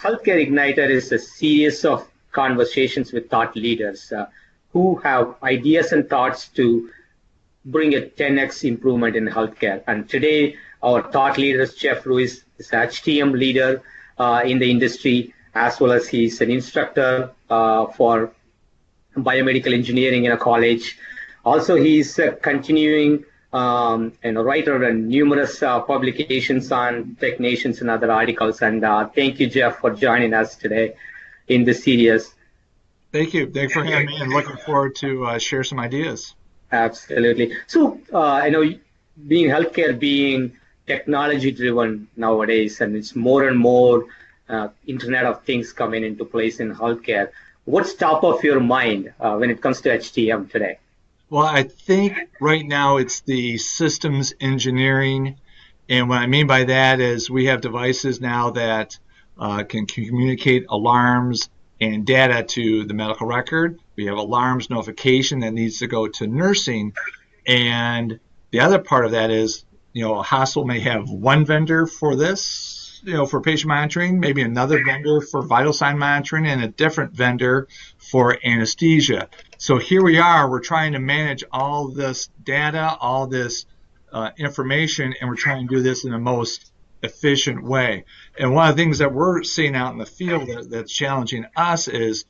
Healthcare Igniter is a series of conversations with thought leaders who have ideas and thoughts to bring a 10x improvement in healthcare. And today, our thought leader, Chef Ruiz, is an HTM leader in the industry, as well as he's an instructor for biomedical engineering in a college. Also, he's continuing writer and numerous publications on technicians and other articles. And thank you, Jeff, for joining us today in this series. Thank you. Thanks for having me, and looking forward to share some ideas. Absolutely. So, I know being healthcare being technology driven nowadays, and it's more and more Internet of Things coming into place in healthcare. What's top of your mind when it comes to HTM today? Well, I think right now it's the systems engineering. And what I mean by that is we have devices now that can communicate alarms and data to the medical record. We have alarms notification that needs to go to nursing. And the other part of that is, a hospital may have one vendor for this, for patient monitoring, maybe another vendor for vital sign monitoring, and a different vendor for anesthesia. So here we are, we're trying to manage all this data, all this information, and we're trying to do this in the most efficient way. And one of the things that we're seeing out in the field that's challenging us is,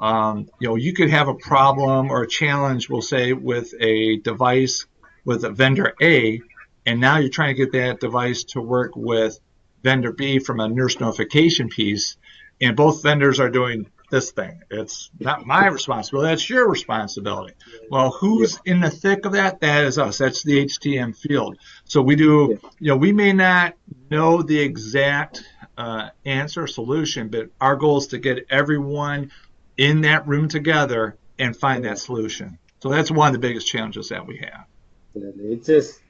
you could have a problem or a challenge, we'll say, with a device with a vendor A, and now you're trying to get that device to work with vendor B from a nurse notification piece, and both vendors are doing this thing. It's not my responsibility, that's your responsibility. Well, who's in the thick of that? That is us. That's the HTM field. So we do, we may not know the exact answer or solution, but our goal is to get everyone in that room together and find that solution. So that's one of the biggest challenges that we have. It's just,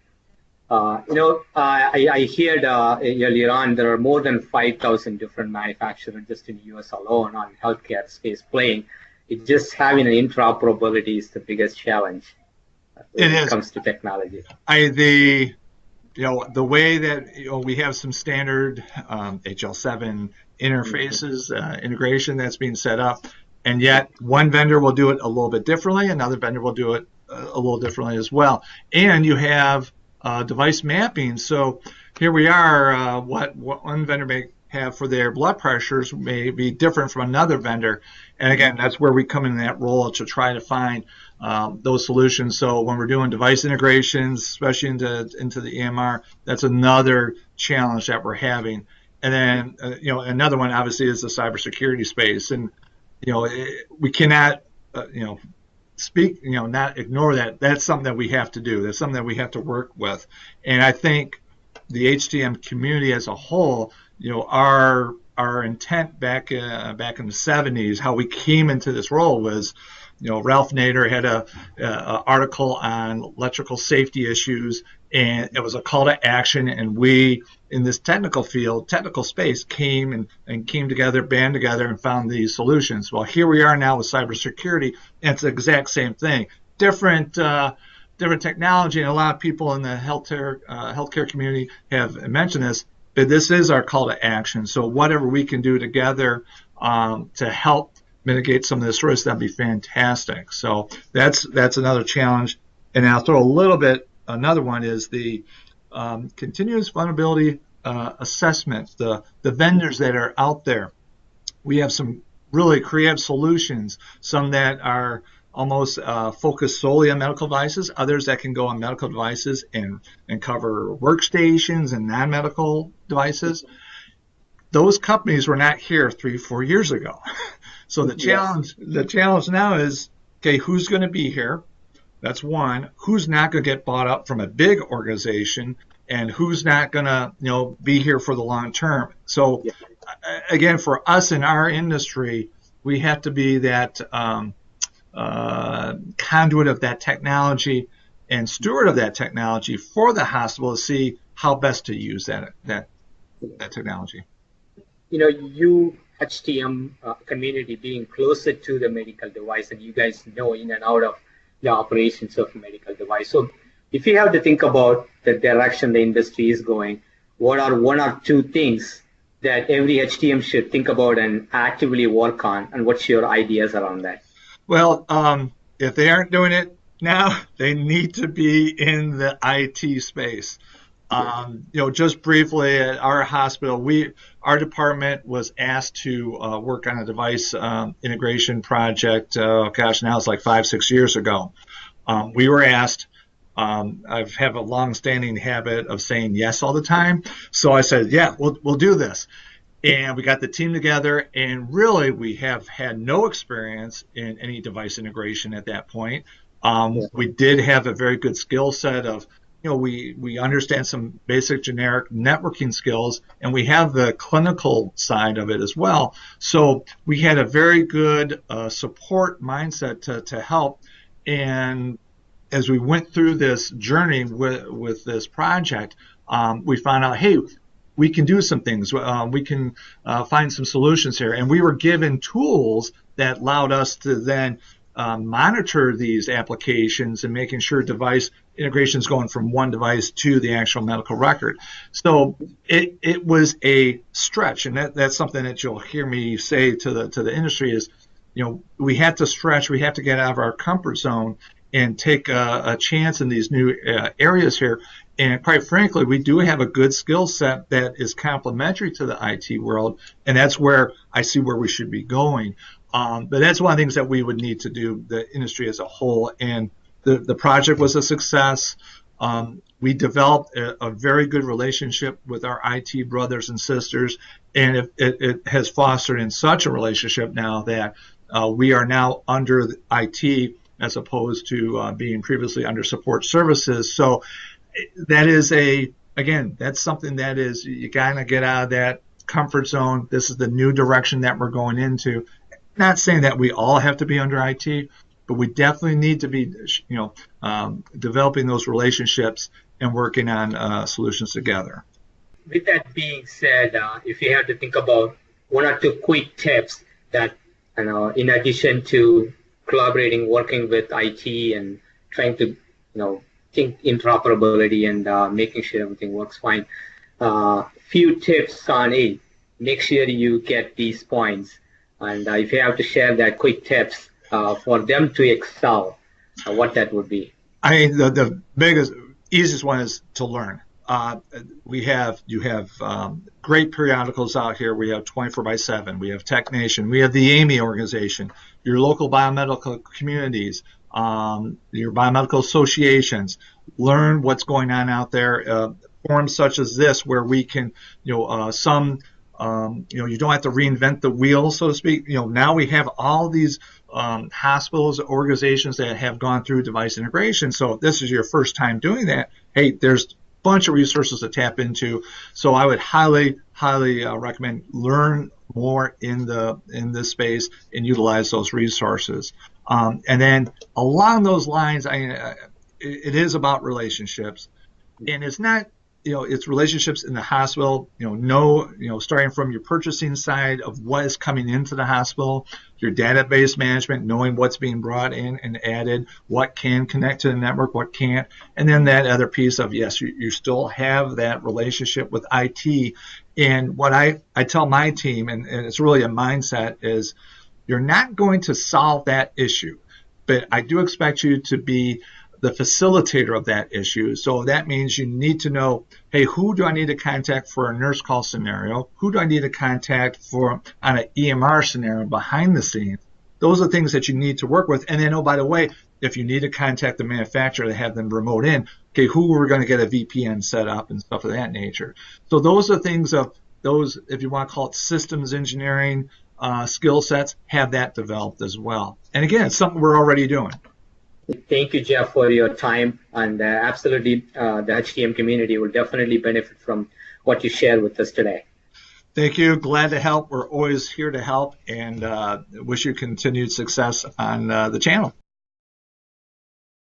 I heard earlier on there are more than 5,000 different manufacturers just in the US alone on healthcare space playing. It's just having an interoperability is the biggest challenge when it comes to technology. The way that we have some standard HL7 interfaces, integration that's being set up, and yet one vendor will do it a little bit differently, another vendor will do it a little differently as well. And you have device mapping. So here we are, what one vendor may have for their blood pressures may be different from another vendor. And again, that's where we come in that role to try to find those solutions. So when we're doing device integrations, especially into the EMR, that's another challenge that we're having. And then, another one obviously is the cybersecurity space. And, we cannot, not ignore that. That's something that we have to do. That's something that we have to work with. And I think the HTM community as a whole, our intent back in the 70s, how we came into this role was, Ralph Nader had a article on electrical safety issues, and it was a call to action. And we, in this technical space, came together, band together, and found these solutions. Well, here we are now with cybersecurity, and it's the exact same thing. Different technology, and a lot of people in the healthcare community have mentioned this, but this is our call to action. So whatever we can do together to help mitigate some of this risk, that'd be fantastic. So that's another challenge. And I'll throw a little bit, another one is the continuous vulnerability assessment, the vendors that are out there. We have some really creative solutions, some that are almost focused solely on medical devices, others that can go on medical devices and cover workstations and non-medical devices. Those companies were not here 3-4 years ago. So the challenge now is, okay, who's going to be here? That's one. Who's not going to get bought up from a big organization, and who's not going to, be here for the long term? So again, for us in our industry, we have to be that conduit of that technology and steward of that technology for the hospital to see how best to use that technology. You HTM community being closer to the medical device, and you guys know in and out of the operations of medical device. So if you have to think about the direction the industry is going, what are one or two things that every HTM should think about and actively work on, and what's your ideas around that? Well, if they aren't doing it now, they need to be in the IT space. Just briefly at our hospital, our department was asked to work on a device integration project. Now it's like 5-6 years ago. We were asked. I have a long-standing habit of saying yes all the time, so I said, "Yeah, we'll do this." And we got the team together, and really we have had no experience in any device integration at that point. We did have a very good skill set of, we understand some basic generic networking skills, and we have the clinical side of it as well. So we had a very good support mindset to help. And as we went through this journey with this project, we found out, hey, we can do some things. We can find some solutions here. And we were given tools that allowed us to then monitor these applications and making sure device integration is going from one device to the actual medical record. So it was a stretch, and that's something that you'll hear me say to the industry is, we have to stretch, we have to get out of our comfort zone and take a chance in these new areas here. And quite frankly, we do have a good skill set that is complementary to the IT world, and that's where I see where we should be going. But that's one of the things that we would need to do, the industry as a whole. And the project was a success. We developed a very good relationship with our IT brothers and sisters, and it has fostered in such a relationship now that we are now under the IT as opposed to being previously under support services. So that is that's something that is, you gotta get out of that comfort zone. This is the new direction that we're going into. Not saying that we all have to be under IT, but we definitely need to be, developing those relationships and working on solutions together. With that being said, if you have to think about one or two quick tips that, in addition to collaborating, working with IT and trying to, think interoperability and making sure everything works fine. Few tips on it. Make sure you get these points. And if you have to share that quick tips for them to excel, what that would be. I mean, the biggest, easiest one is to learn. You have great periodicals out here. We have 24/7. We have Tech Nation. We have the AMI organization, your local biomedical communities, your biomedical associations. Learn what's going on out there. Forums such as this, where we can, you don't have to reinvent the wheel, so to speak. Now we have all these hospitals, organizations that have gone through device integration. So if this is your first time doing that, hey, there's bunch of resources to tap into. So I would highly recommend learn more in this space and utilize those resources. And then along those lines, it is about relationships, and it's not, it's relationships in the hospital, starting from your purchasing side of what is coming into the hospital, your database management, knowing what's being brought in and added, what can connect to the network, what can't, and then that other piece of, yes, you still have that relationship with IT. And what I tell my team, and it's really a mindset, is you're not going to solve that issue, but I do expect you to be the facilitator of that issue. So that means you need to know, hey, who do I need to contact for a nurse call scenario? Who do I need to contact for on an EMR scenario behind the scenes? Those are things that you need to work with. And then, oh, by the way, if you need to contact the manufacturer to have them remote in, okay, who are going to get a VPN set up and stuff of that nature. So those are things of those, if you want to call it systems engineering skill sets, have that developed as well. And again, it's something we're already doing. Thank you, Jeff, for your time. And absolutely, the HTM community will definitely benefit from what you shared with us today. Thank you. Glad to help. We're always here to help, and wish you continued success on the channel.